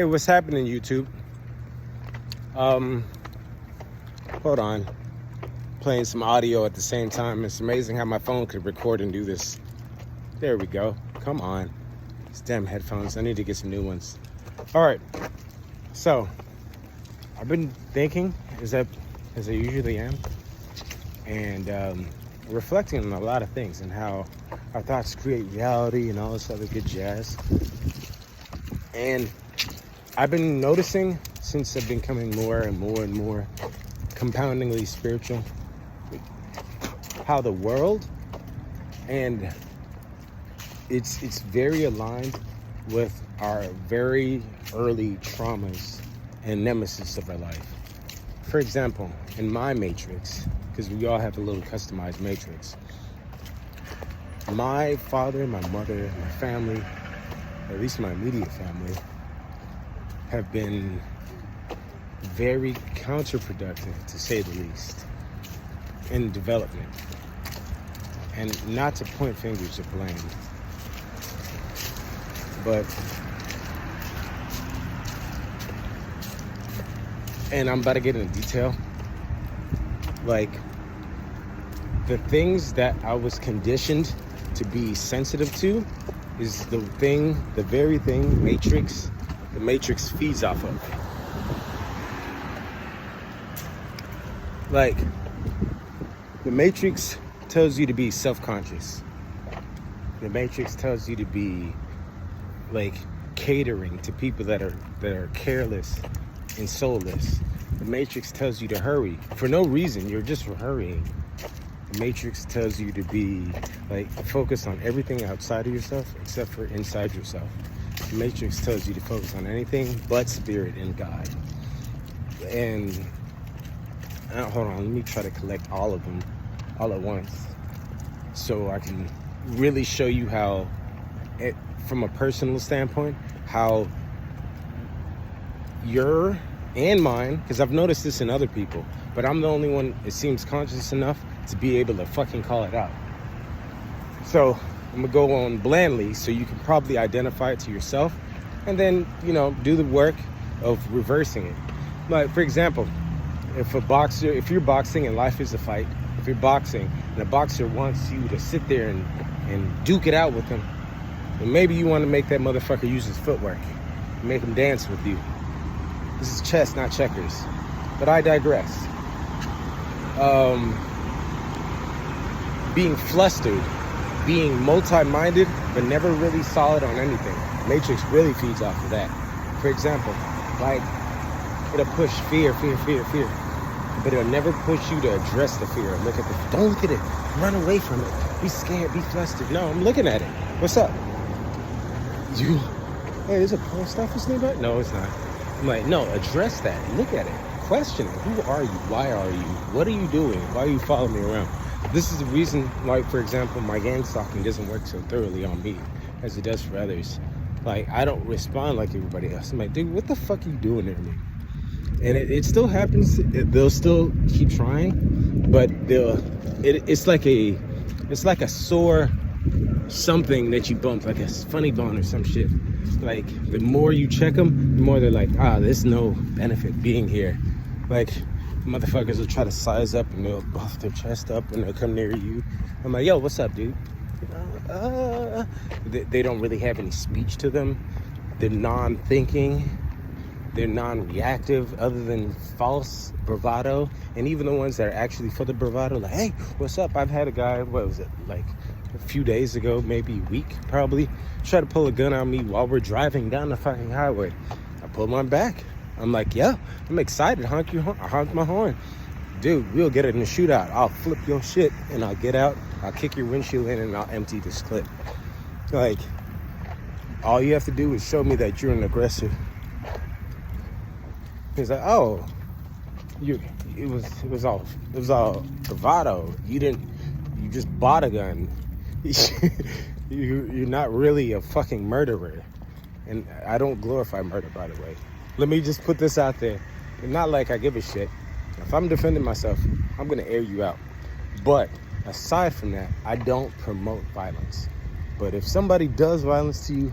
Hey, what's happening, YouTube? Hold on. Playing some audio at the same time. It's amazing how my phone could record and do this. There we go. Come on. These damn headphones. I need to get some new ones. All right. So, I've been thinking, as I usually am, and reflecting on a lot of things and how our thoughts create reality and all this other good jazz. And I've been noticing since I've been becoming more and more compoundingly spiritual, how the world and it's very aligned with our very early traumas and nemesis of our life. For example, in my matrix, because we all have a little customized matrix, my father, my mother, my family, or at least my immediate family, have been very counterproductive, to say the least, in development. And not to point fingers of blame, but, and I'm about to get into detail, like, the things that I was conditioned to be sensitive to is the very thing the Matrix feeds off of. Like, the Matrix tells you to be self-conscious. The Matrix tells you to be, like, catering to people that are careless and soulless. The Matrix tells you to hurry for no reason. You're just hurrying. The Matrix tells you to be, like, focus on everything outside of yourself except for inside yourself. The Matrix tells you to focus on anything but spirit and God. And hold on, let me try to collect all of them all at once so I can really show you how, from a personal standpoint, how your and mine, because I've noticed this in other people, but I'm the only one, it seems, conscious enough to be able to fucking call it out. So I'm gonna go on blandly so you can probably identify it to yourself and then, do the work of reversing it. Like, for example, if you're boxing and life is a fight, if you're boxing and a boxer wants you to sit there and duke it out with him, then maybe you want to make that motherfucker use his footwork, make him dance with you. This is chess, not checkers. But I digress. Being flustered, being multi-minded, but never really solid on anything. Matrix really feeds off of that. For example, like, it'll push fear, but it'll never push you to address the fear. Don't look at it, run away from it, be scared, be flustered. No, I'm looking at it. What's up? Hey, there's a post office nearby? No, it's not. I'm like, no, address that, look at it, question it. Who are you? Why are you? What are you doing? Why are you following me around? This is the reason, like, for example, my gang stalking doesn't work so thoroughly on me as it does for others. Like, I don't respond like everybody else. I'm like, dude, what the fuck are you doing there, man? And it still happens. They'll still keep trying, but it's like a sore something that you bump, like a funny bone or some shit. Like, the more you check them, the more they're like, there's no benefit being here. Like, motherfuckers will try to size up and they'll buff their chest up and they'll come near you. I'm like, yo, what's up, dude? They don't really have any speech to them. They're non-thinking. They're non-reactive, other than false bravado. And even the ones that are actually for the bravado, like, hey, what's up? I've had a guy, what was it, like a few days ago, maybe a week probably, try to pull a gun on me while we're driving down the fucking highway. I pulled my back. I'm like, yeah, I'm excited. I honk my horn. Dude, we'll get it in a shootout. I'll flip your shit and I'll get out. I'll kick your windshield in and I'll empty this clip. Like, all you have to do is show me that you're an aggressor. He's like, oh, it was all bravado. You just bought a gun. You're not really a fucking murderer. And I don't glorify murder, by the way. Let me just put this out there. Not like I give a shit. If I'm defending myself, I'm gonna air you out. But aside from that, I don't promote violence. But if somebody does violence to you,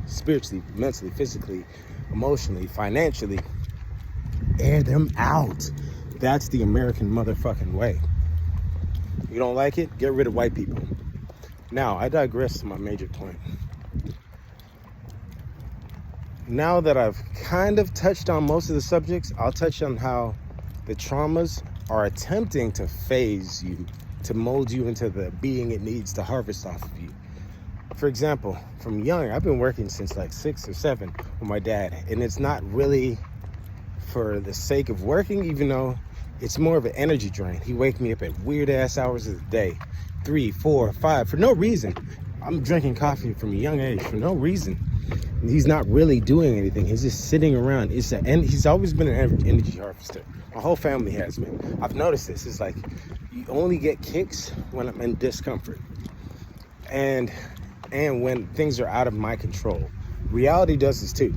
spiritually, mentally, physically, emotionally, financially. Air them out. That's the American motherfucking way. You don't like it? Get rid of white people. Now, I digress to my major point. Now that I've kind of touched on most of the subjects, I'll touch on how the traumas are attempting to phase you, to mold you into the being it needs to harvest off of you. For example, from young, I've been working since like 6 or 7 with my dad, and it's not really for the sake of working, even though it's more of an energy drain. He wake me up at weird ass hours of the day, 3, 4, 5, for no reason. I'm drinking coffee from a young age for no reason. And he's not really doing anything. He's just sitting around. And he's always been an energy harvester. My whole family has been. I've noticed this. It's like you only get kicks when I'm in discomfort, and when things are out of my control. Reality does this too,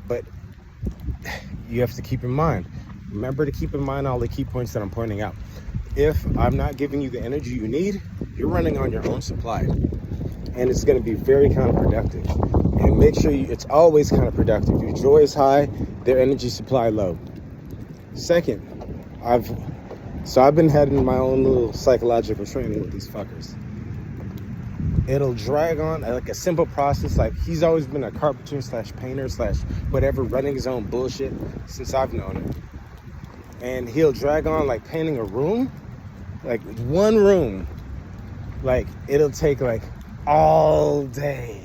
but you have to keep in mind. Remember to keep in mind all the key points that I'm pointing out. If I'm not giving you the energy you need, you're running on your own supply, and it's going to be very counterproductive. And make sure it's always counterproductive. Your joy is high, their energy supply low. Second, I've been having my own little psychological training with these fuckers. It'll drag on like a simple process. Like, he's always been a carpenter / painter / whatever, running his own bullshit since I've known him. And he'll drag on like painting a room, like one room. Like, it'll take like all day.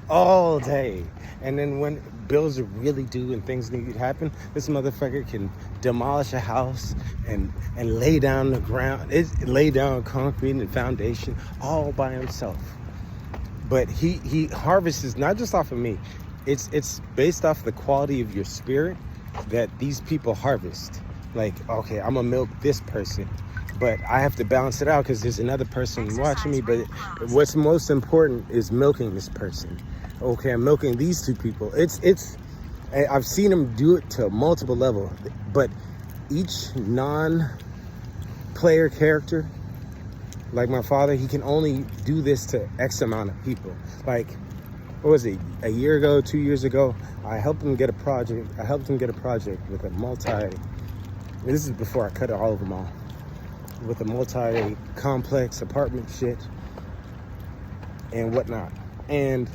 And then when bills are really due and things need to happen, this motherfucker can demolish a house and lay down the ground, lay down concrete and foundation all by himself. But he harvests not just off of me. It's based off the quality of your spirit that these people harvest. Like, okay, I'm gonna milk this person, but I have to balance it out because there's another person watching me. But what's most important is milking this person. Okay, I'm milking these 2 people. I've seen him do it to multiple levels, but each non-player character, like my father, he can only do this to X amount of people. Like, what was it, a year ago, 2 years ago, I helped him get a project with a this is before I cut all of them off, with a multi-complex apartment shit and whatnot. And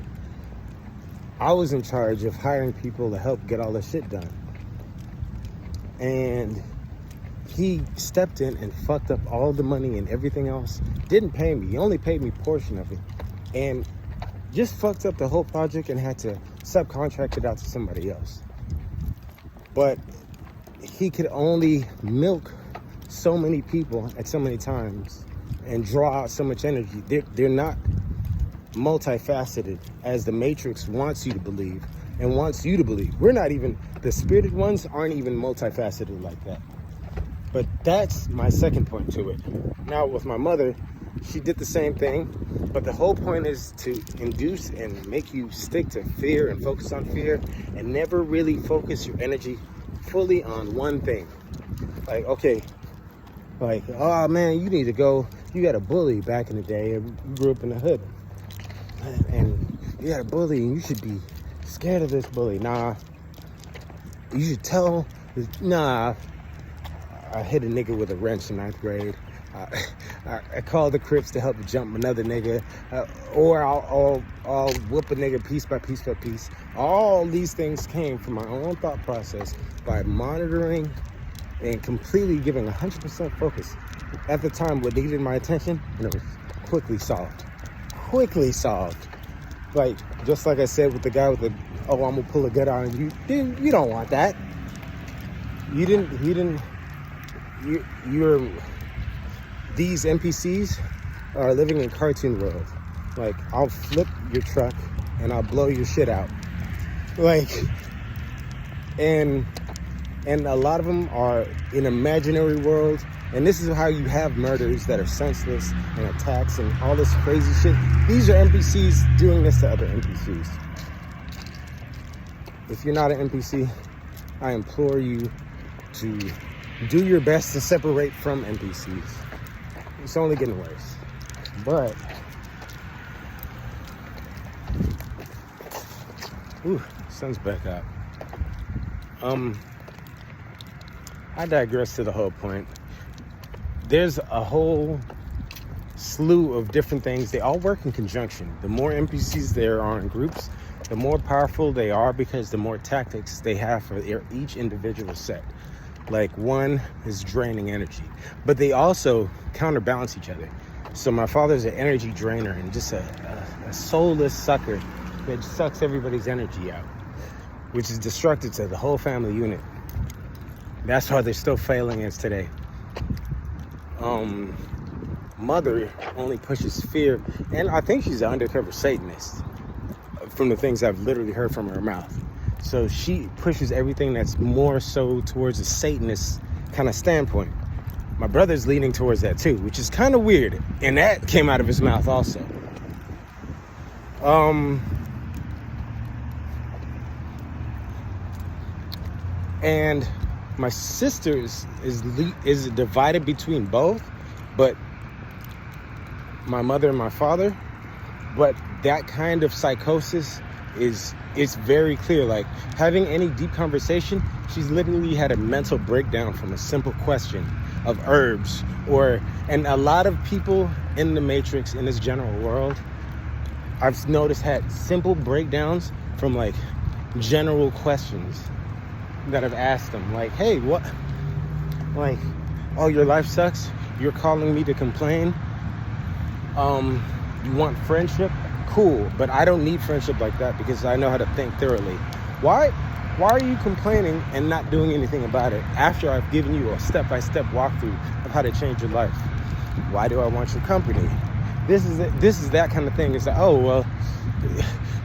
I was in charge of hiring people to help get all this shit done. And he stepped in and fucked up all the money and everything else. Didn't pay me. He only paid me a portion of it. And just fucked up the whole project and had to subcontract it out to somebody else. But he could only milk so many people at so many times and draw out so much energy. They're not multifaceted as the Matrix wants you to believe and wants you to believe. We're not even, the spirited ones aren't even multifaceted like that. But that's my second point to it. Now with my mother, she did the same thing, but the whole point is to induce and make you stick to fear and focus on fear and never really focus your energy fully on one thing. Like, okay, like, oh man, you need to go, you got a bully back in the day, you grew up in the hood, and you got a bully and you should be scared of this bully. Nah, you should tell, nah. I hit a nigga with a wrench in 9th grade. I called the Crips to help jump another nigga, or I'll whoop a nigga piece by piece by piece. All these things came from my own thought process by monitoring and completely giving 100% focus at the time what needed my attention, and it was quickly solved. Like, just like I said with the guy with the, oh, I'm gonna pull a gun on you. You don't want that. These NPCs are living in cartoon world. Like, I'll flip your truck and I'll blow your shit out. Like, and a lot of them are in imaginary world. And this is how you have murders that are senseless and attacks and all this crazy shit. These are NPCs doing this to other NPCs. If you're not an NPC, I implore you to do your best to separate from NPCs. It's only getting worse. But, ooh, sun's back out. Um, I digress to the whole point. There's a whole slew of different things. They all work in conjunction. The more NPCs there are in groups, the more powerful they are because the more tactics they have for each individual set. Like one is draining energy, but they also counterbalance each other. So my father's an energy drainer and just a soulless sucker that sucks everybody's energy out, which is destructive to the whole family unit. That's why they're still failing us today. Mother only pushes fear, and I think she's an undercover Satanist from the things I've literally heard from her mouth. So she pushes everything that's more so towards a Satanist kind of standpoint. My brother's leaning towards that too, which is kind of weird, and that came out of his mouth also. And my sister is divided between both, but my mother and my father. But that kind of psychosis it's very clear. Like having any deep conversation, she's literally had a mental breakdown from a simple question of herbs, and a lot of people in the Matrix, in this general world, I've noticed had simple breakdowns from like general questions that I've asked them. Like, hey, what? Like, oh, your life sucks? You're calling me to complain? You want friendship? Cool, but I don't need friendship like that because I know how to think thoroughly. Why are you complaining and not doing anything about it after I've given you a step-by-step walkthrough of how to change your life? Why do I want your company? This is that kind of thing. It's like, oh, well,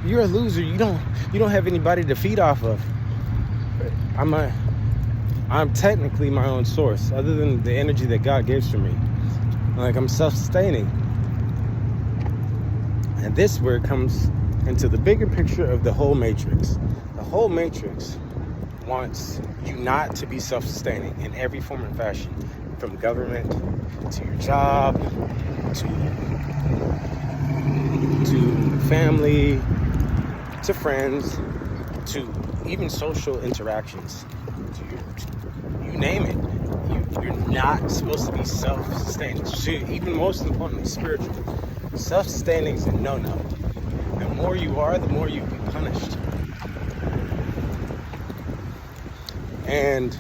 you're a loser. You don't have anybody to feed off of. I'm technically my own source, other than the energy that God gives to me. Like, I'm self-sustaining. And this is where it comes into the bigger picture of the whole Matrix. The whole Matrix wants you not to be self-sustaining in every form and fashion, from government to your job to family to friends to even social interactions. You name it. You're not supposed to be self-sustaining. Even most importantly, spiritual. Self-sustaining is a no-no. The more you are, the more you'll be punished. And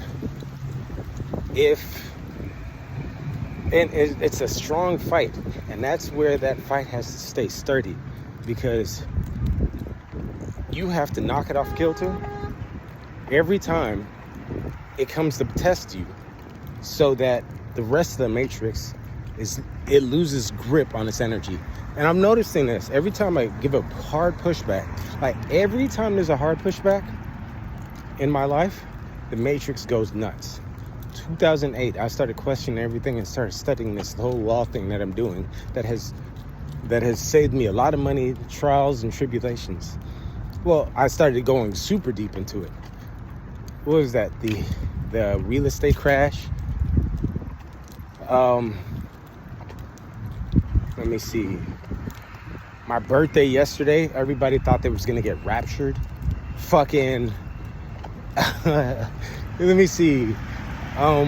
it's a strong fight, and that's where that fight has to stay sturdy, because you have to knock it off kilter every time it comes to test you, so that the rest of the Matrix it loses grip on its energy. And I'm noticing this every time I give a hard pushback. Like every time there's a hard pushback in my life, the Matrix goes nuts. 2008, I started questioning everything and started studying this whole law thing that I'm doing that has saved me a lot of money, trials and tribulations. Well, I started going super deep into it. What was that? The real estate crash. Let me see. My birthday yesterday, everybody thought they was gonna get raptured. Fucking. Let me see. I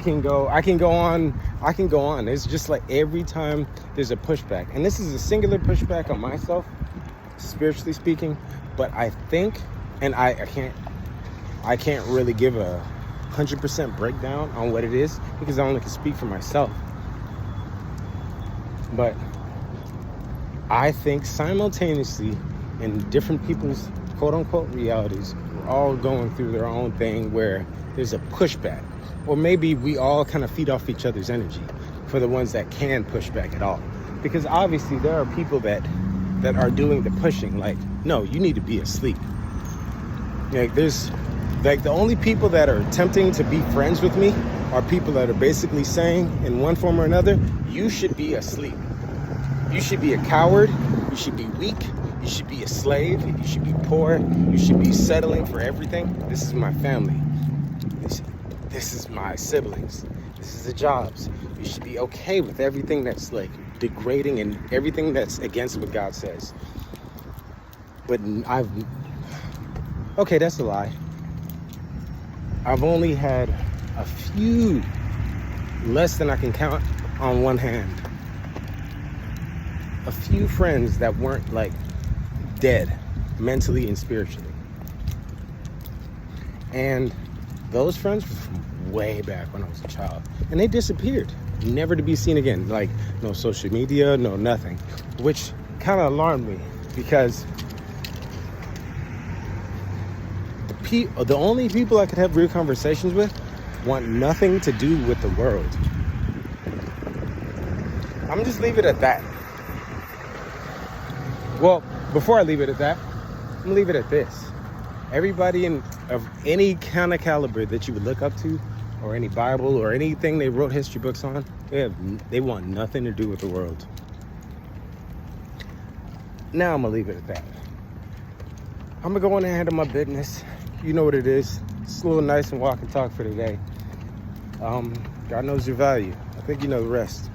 can go on. It's just like every time there's a pushback, and this is a singular pushback on myself, spiritually speaking. But I think, and I can't really give a 100% breakdown on what it is because I only can speak for myself. But I think simultaneously in different people's quote-unquote realities, we're all going through their own thing where there's a pushback. Or maybe we all kind of feed off each other's energy for the ones that can push back at all. Because obviously there are people that are doing the pushing. Like, no, you need to be asleep. Like there's like the only people that are attempting to be friends with me are people that are basically saying in one form or another, you should be asleep. You should be a coward. You should be weak. You should be a slave. You should be poor. You should be settling for everything. This is my family. This is my siblings. This is the jobs. You should be okay with everything that's like degrading and everything that's against what God says. But Okay, that's a lie. I've only had a few, less than I can count on one hand, a few friends that weren't like dead mentally and spiritually. And those friends were from way back when I was a child. And they disappeared, never to be seen again. Like, no social media, no nothing. Which kind of alarmed me, because the only people I could have real conversations with want nothing to do with the world. I'm just leave it at that. Well, before I leave it at that, I'm gonna leave it at this. Everybody of any kind of caliber that you would look up to, or any Bible or anything they wrote history books on, they want nothing to do with the world. Now I'm gonna leave it at that. I'm gonna go on and handle my business. You know what it is. It's a little nice and walk and talk for today. God knows your value. I think you know the rest.